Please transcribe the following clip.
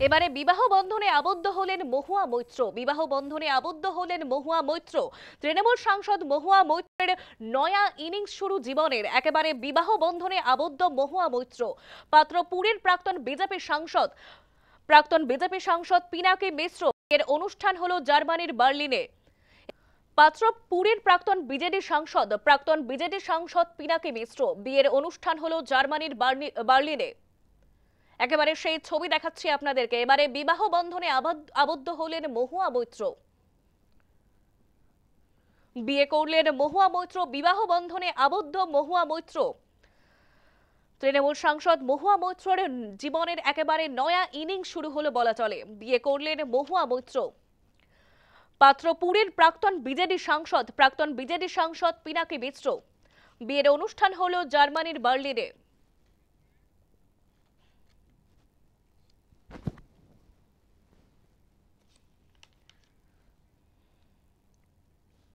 এবারে বিবাহ বন্ধনে আবদ্ধ হলেন মহুয়া মৈত্র। বিবাহ বন্ধনে আবদ্ধ হলেন মহুয়া মৈত্র। তৃণমূল সাংসদ মহুয়া মৈত্রের নয়া ইনিংস শুরু জীবনের। একেবারে বিবাহ বন্ধনে আবদ্ধ মহুয়া মৈত্র। পাত্রপুরের প্রাক্তন বিজেপি সাংসদ পিনাকি মিশ্র এর অনুষ্ঠান হলো জার্মানির বার্লিনে। পাত্রপুরের প্রাক্তন বিজেডি সাংসদ পিনাকি মিশ্র বিয়ের অনুষ্ঠান হলো জার্মানির বার্লিনে। একেবারে সেই ছবি দেখাচ্ছি আপনাদেরকে। এবারে বিবাহ বন্ধনে আবদ্ধ হলেন মহুয়া মৈত্র। বিয়ে করলেন মহুয়া মৈত্র। বিবাহ বন্ধনে আবদ্ধ মহুয়া মৈত্র। তৃণমূল সাংসদ মহুয়া মৈত্রের জীবনের একেবারে নয়া ইনিংস শুরু হলো বলা চলে। বিয়ে করলেন মহুয়া মৈত্র। পাত্রপুরের প্রাক্তন বিজেডি সাংসদ পিনাকি মিশ্র। বিয়ের অনুষ্ঠান হলো জার্মানির বার্লিনে।